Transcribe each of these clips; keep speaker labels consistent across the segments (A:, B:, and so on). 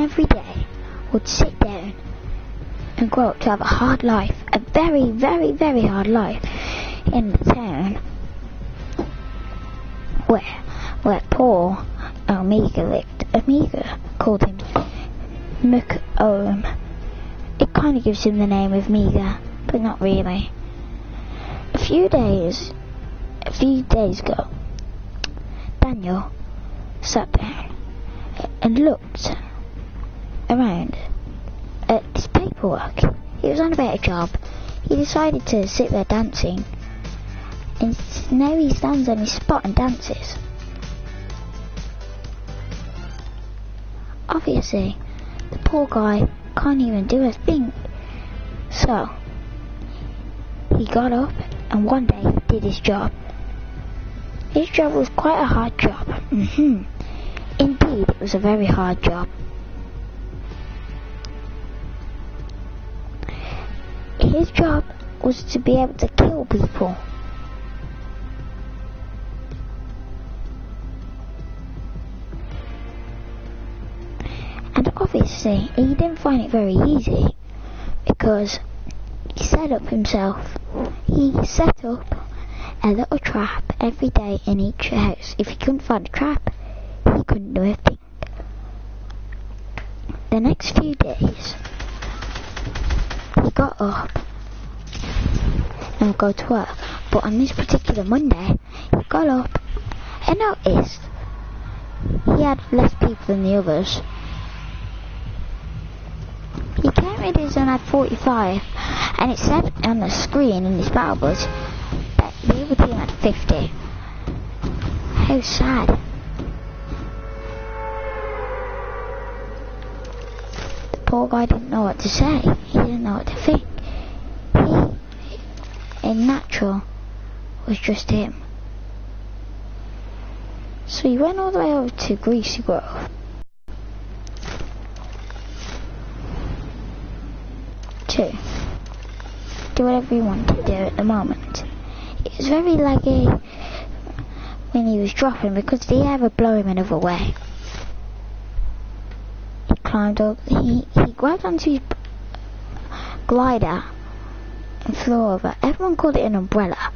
A: every day would sit down and grow up to have a hard life, a very, very, very hard life in the town where poor Omega lived. Omega called him McOm. It kind of gives him the name of Mega, but not really. A few days ago, Daniel sat down and looked around at his paperwork. He was on about a job. He decided to sit there dancing, and now he stands on his spot and dances. Obviously, the poor guy can't even do a thing. So, he got up and one day he did his job. His job was quite a hard job. Indeed, it was a very hard job. His job was to be able to kill people. And obviously, he didn't find it very easy, because he set up a little trap every day in each house. If he couldn't find a trap, he couldn't do a thing. The next few days, he got up and would go to work. But on this particular Monday, he got up and noticed he had less people than the others. He counted his own had 45, and it said on the screen in his battle bus that the other team had 50. How sad. The poor guy didn't know what to say. He didn't know what to think. In natural was just him. So he went all the way over to Greasy Grove to do whatever he wanted to do at the moment. It was very laggy when he was dropping, because the air would blow him another way. He climbed up, he grabbed onto his glider and flew over. Everyone called it an umbrella.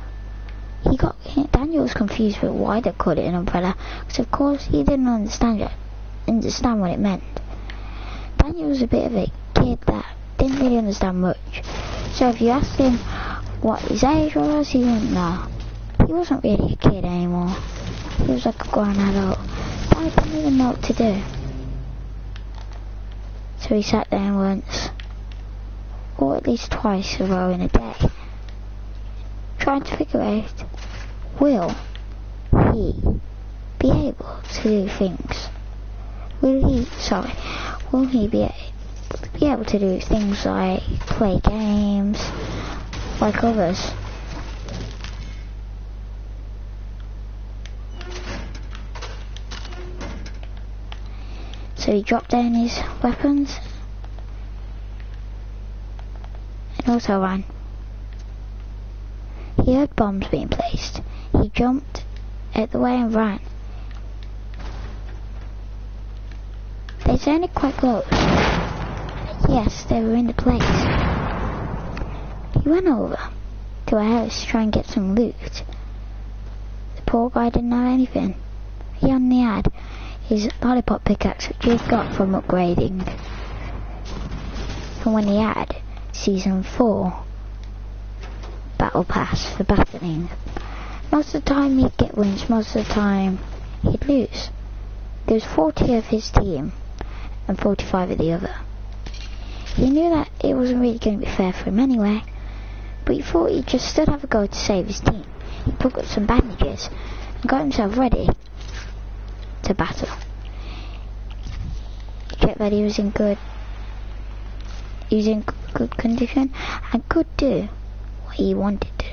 A: Daniel was confused with why they called it an umbrella, because of course he didn't understand what it meant. Daniel was a bit of a kid that didn't really understand much, so if you asked him what his age was, he wouldn't know. He wasn't really a kid anymore. He was like a grown adult. I didn't even know what to do. So he sat down once, or at least twice a row in a day, trying to figure out, will he be able to do things? Will he be able to do things like play games like others? So he dropped down his weapons and also ran. He heard bombs being placed. He jumped out the way and ran. They sounded quite close. Yes, they were in the place. He went over to a house to try and get some loot. The poor guy didn't have anything. He only had his lollipop pickaxe, which he had got from upgrading from when he had Season 4 Battle Pass for battling. Most of the time he'd get wins, most of the time he'd lose. There was 40 of his team and 45 of the other. He knew that it wasn't really going to be fair for him anyway, but he thought he'd just still have a go to save his team. He took up some bandages and got himself ready to battle. He checked that he was in good condition and could do what he wanted to do.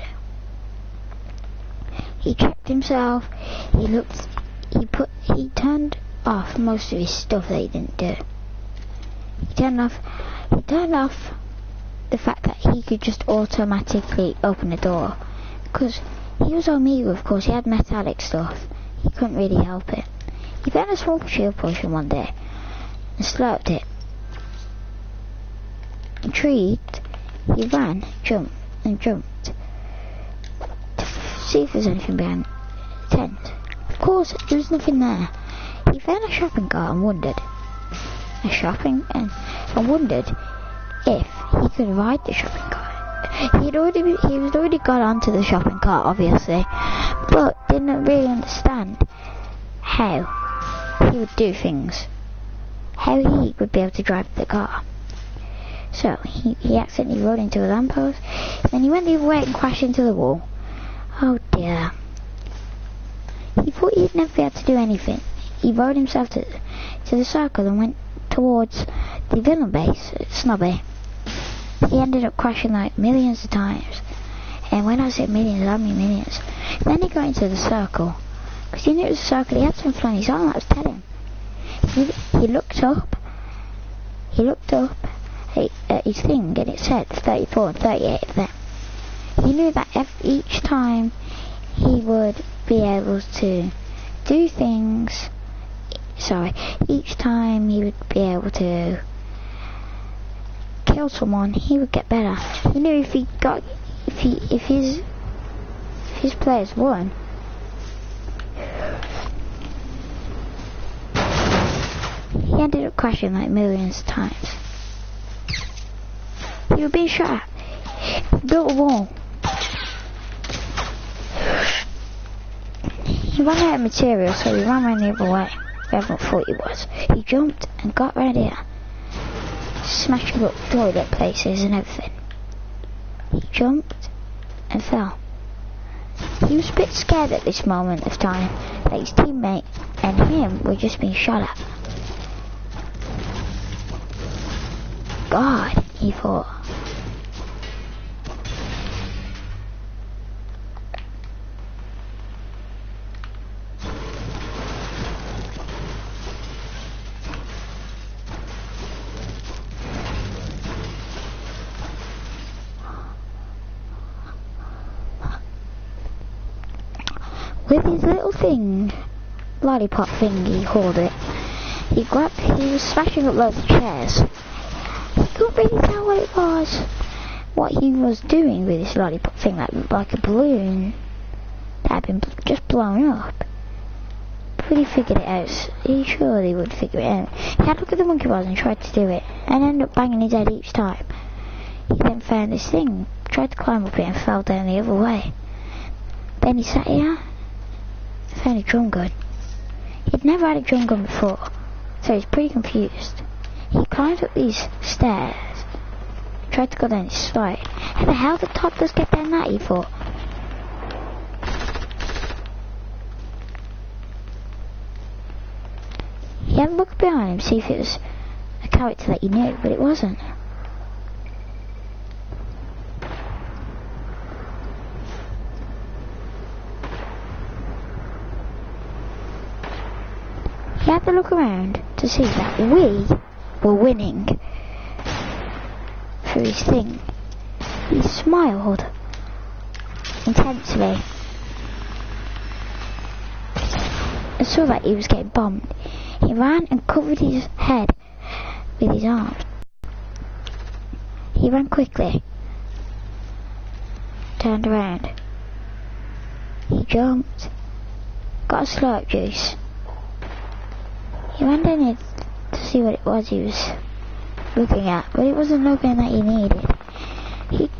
A: He checked himself, he turned off most of his stuff that he didn't do. He turned off the fact that he could just automatically open the door, because he was Omega, of course. He had metallic stuff. He couldn't really help it. He found a small shield potion one day, and slurped it. Intrigued, he ran, jumped to see if there's anything behind the tent. Of course, there was nothing there. He found a shopping cart and wondered if he could ride the shopping cart. He was already got onto the shopping cart, obviously, but didn't really understand how he would do things, how he would be able to drive the car. So he accidentally rode into a lamppost, then he went the other way and crashed into the wall. Oh dear. He thought he'd never be able to do anything. He rode himself to the circle and went towards the villain base, Snobby. He ended up crashing like millions of times. And when I say millions, I mean millions. Then he got into the circle. Because he knew it was a circle, he had something on his arm that was telling. He looked up at his thing and it said 34 and 38 of them. He knew that each time he would be able to do things, each time he would be able to kill someone, he would get better. He knew if his players won, he ended up crashing like millions of times. He was being shot at. He built a wall. He ran out of material, so he ran around the other way, where everyone thought he was. He jumped and got right here, smashing up toilet places and everything. He jumped and fell. He was a bit scared at this moment of time that his teammate and him were just being shot at. God, he thought. With his little thing, lollipop thing, he called it, he was smashing up loads of chairs. He couldn't really tell what it was, what he was doing with this lollipop thing that looked like a balloon that had been just blown up. But he figured it out. He surely would figure it out. He had a look at the monkey bars and tried to do it, and ended up banging his head each time. He then found this thing, tried to climb up it and fell down the other way. Then he sat here, found a drum gun. He'd never had a drum gun before, so he's pretty confused. He climbed up these stairs, tried to go down this slide. How the hell did toddlers get down that, he thought? He had a look behind him, see if it was a character that he knew, but it wasn't. He had to look around to see that we were winning through his thing. He smiled intensely and saw that he was getting bombed. He ran and covered his head with his arms. He ran quickly, turned around, he jumped, got a slurp juice. He ran down here to see what it was he was looking at, but it wasn't nothing that he needed.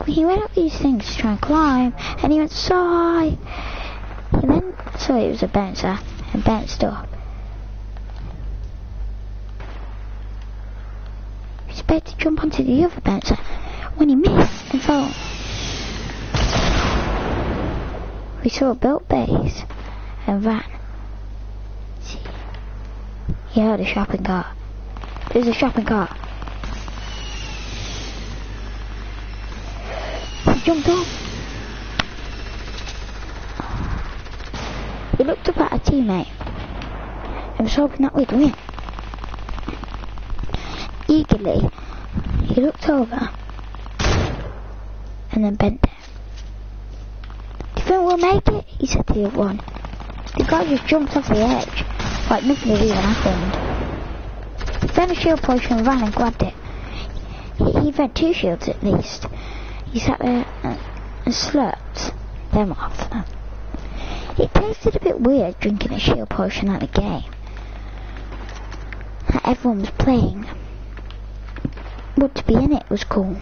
A: He went up these things to try and climb, and he went so high. He then saw it was a bouncer, and bounced up. He was about to jump onto the other bouncer, when he missed and fell. We saw a built base, and ran. He heard a shopping cart. There's a shopping cart. He jumped up. He looked up at a teammate and was hoping that we'd win. Eagerly, he looked over and then bent down. "Do you think we'll make it?" he said to the other one. The guy just jumped off the edge like nothing had even happened. found a shield potion and ran and grabbed it. He found 2 shields at least. He sat there and slurped them off. It tasted a bit weird drinking a shield potion at a game that everyone was playing. But to be in it was cool.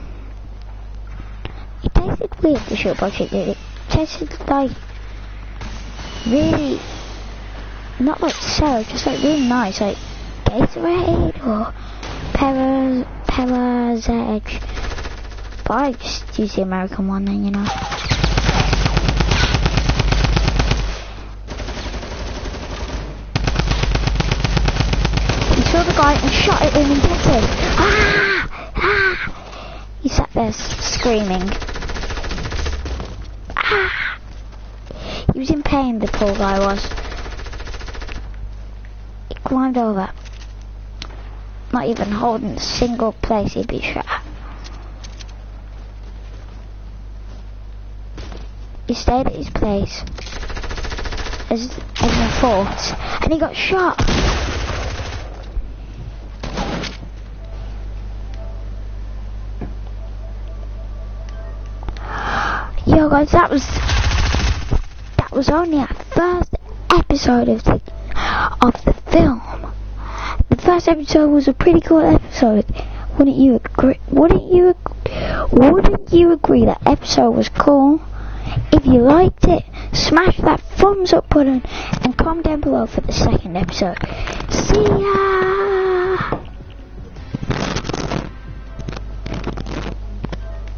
A: It tasted weird, the shield potion. It tasted like really, not like sour, just like really nice, like Gatorade or Pepper's Edge. But I just use the American one then, you know. He saw the guy and shot at him and hit him. Ah! Ah! He sat there screaming. Ah! He was in pain, the poor guy was. He climbed over. Not even holding a single place he'd be shot at. He stayed at his place, as everyone thought, and he got shot. Yo guys, that was only our first episode of the film. The first episode was a pretty cool episode. Wouldn't you agree? Wouldn't you agree that episode was cool? If you liked it, smash that thumbs up button and comment down below for the second episode. See ya!